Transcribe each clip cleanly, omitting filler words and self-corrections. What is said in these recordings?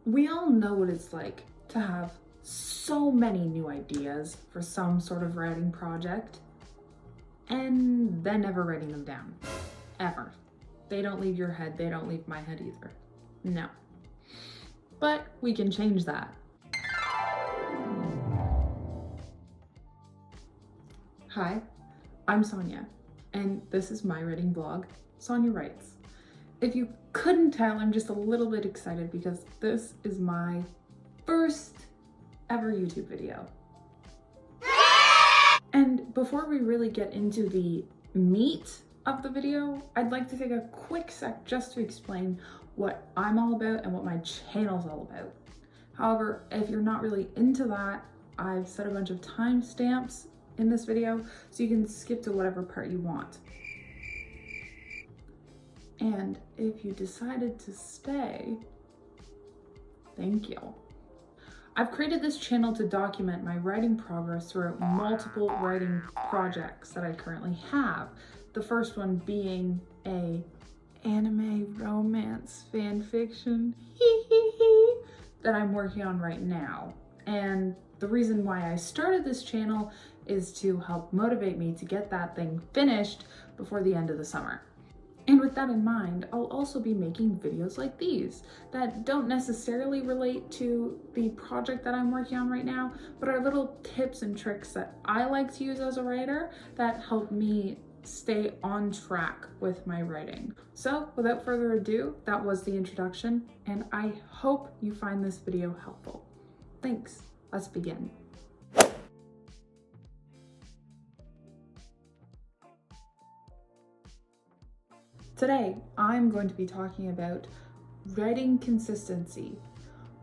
We all know what it's like to have so many new ideas for some sort of writing project and then never writing them down. Ever. They don't leave your head, they don't leave my head either. No. But we can change that. Hi, I'm Sonja, and this is my writing blog, Sonja Writes. If you couldn't tell, I'm just a little bit excited because this is my first ever YouTube video. And before we really get into the meat of the video, I'd like to take a quick sec just to explain what I'm all about and what my channel's all about. However, if you're not really into that, I've set a bunch of timestamps in this video so you can skip to whatever part you want. And if you decided to stay, thank you. I've created this channel to document my writing progress through multiple writing projects that I currently have. The first one being a anime romance fan fiction that I'm working on right now. And the reason why I started this channel is to help motivate me to get that thing finished before the end of the summer. And with that in mind, I'll also be making videos like these that don't necessarily relate to the project that I'm working on right now, but are little tips and tricks that I like to use as a writer that help me stay on track with my writing. So without further ado, that was the introduction, and I hope you find this video helpful. Thanks. Let's begin. Today, I'm going to be talking about writing consistency,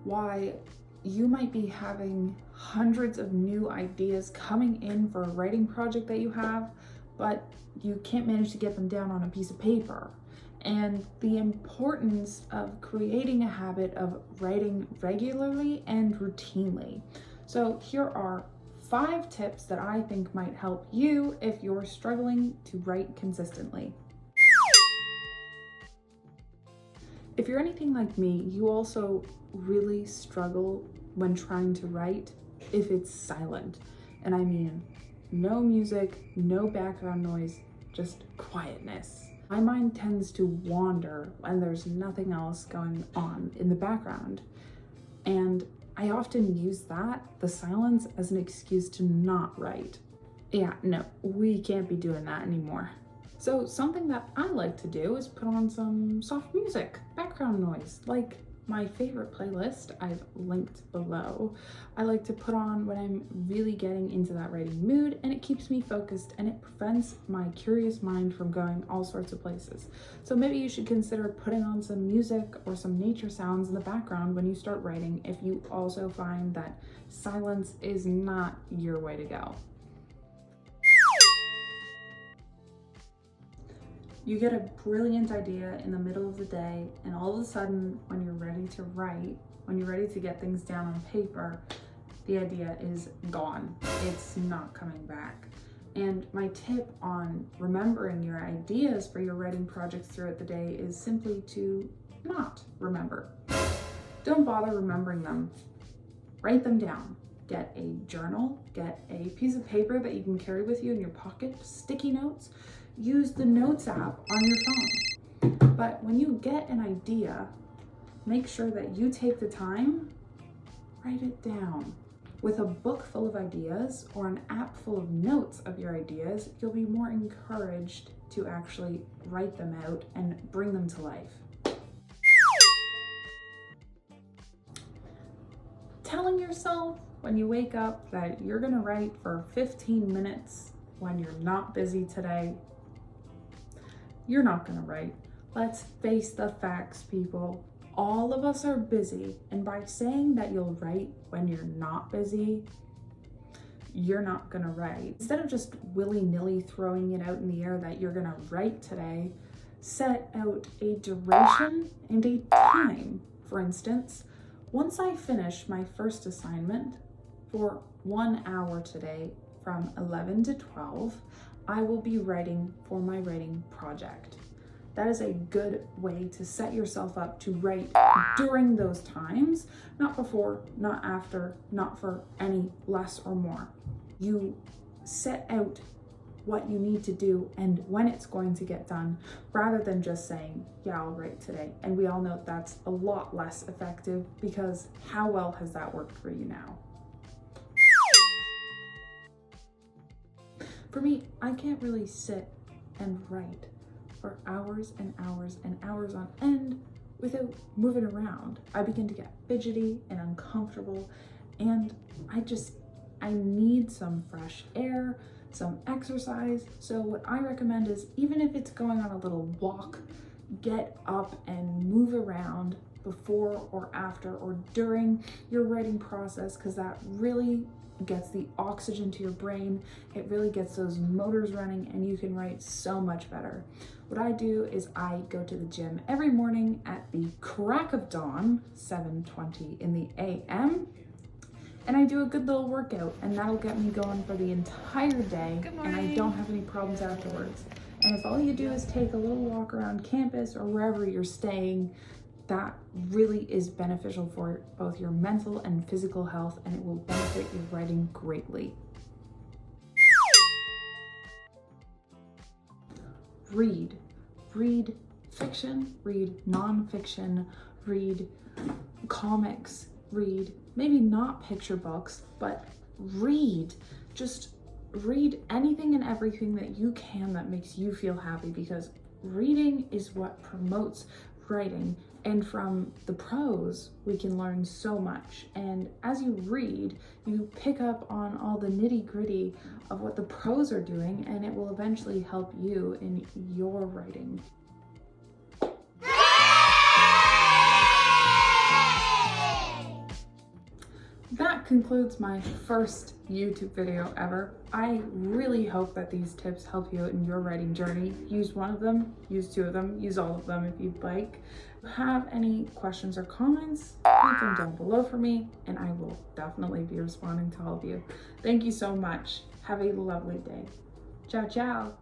why you might be having hundreds of new ideas coming in for a writing project that you have, but you can't manage to get them down on a piece of paper, and the importance of creating a habit of writing regularly and routinely. So here are 5 tips that I think might help you if you're struggling to write consistently. If you're anything like me, you also really struggle when trying to write if it's silent. And I mean, no music, no background noise, just quietness. My mind tends to wander when there's nothing else going on in the background. And I often use that, the silence, as an excuse to not write. Yeah, no, we can't be doing that anymore. So something that I like to do is put on some soft music, background noise, like my favorite playlist I've linked below. I like to put on when I'm really getting into that writing mood, and it keeps me focused and it prevents my curious mind from going all sorts of places. So maybe you should consider putting on some music or some nature sounds in the background when you start writing if you also find that silence is not your way to go. You get a brilliant idea in the middle of the day, and all of a sudden, when you're ready to write, when you're ready to get things down on paper, the idea is gone. It's not coming back. And my tip on remembering your ideas for your writing projects throughout the day is simply to not remember. Don't bother remembering them. Write them down. Get a journal, get a piece of paper that you can carry with you in your pocket, sticky notes. Use the Notes app on your phone. But when you get an idea, make sure that you take the time, write it down. With a book full of ideas or an app full of notes of your ideas, you'll be more encouraged to actually write them out and bring them to life. Telling yourself when you wake up that you're gonna write for 15 minutes when you're not busy today, you're not gonna write. Let's face the facts, people. All of us are busy, and by saying that you'll write when you're not busy, you're not gonna write. Instead of just willy-nilly throwing it out in the air that you're gonna write today, set out a duration and a time. For instance, once I finish my first assignment for 1 hour today from 11 to 12, I will be writing for my writing project. that is a good way to set yourself up to write during those times, not before, not after, not for any less or more. You set out what you need to do and when it's going to get done, rather than just saying, yeah, I'll write today. And we all know that's a lot less effective, because how well has that worked for you now? For me, I can't really sit and write for hours and hours and hours on end without moving around. I begin to get fidgety and uncomfortable, and I need some fresh air, some exercise. So what I recommend is, even if it's going on a little walk, get up and move around before or after or during your writing process, because that really gets the oxygen to your brain. It really gets those motors running, and you can write so much better. What I do is I go to the gym every morning at the crack of dawn, 7:20 in the a.m., and I do a good little workout, and that'll get me going for the entire day, and I don't have any problems afterwards. And if all you do is take a little walk around campus or wherever you're staying, that really is beneficial for both your mental and physical health, and it will benefit your writing greatly. Read. Read fiction, read nonfiction, read comics, read maybe not picture books, but read. Just read anything and everything that you can that makes you feel happy, because reading is what promotes writing. And from the prose, we can learn so much. And as you read, you pick up on all the nitty-gritty of what the prose are doing, and it will eventually help you in your writing. That concludes my first YouTube video ever. I really hope that these tips help you out in your writing journey. Use one of them, use two of them, use all of them if you'd like. If you have any questions or comments, leave them down below for me, and I will definitely be responding to all of you. Thank you so much. Have a lovely day. Ciao, ciao.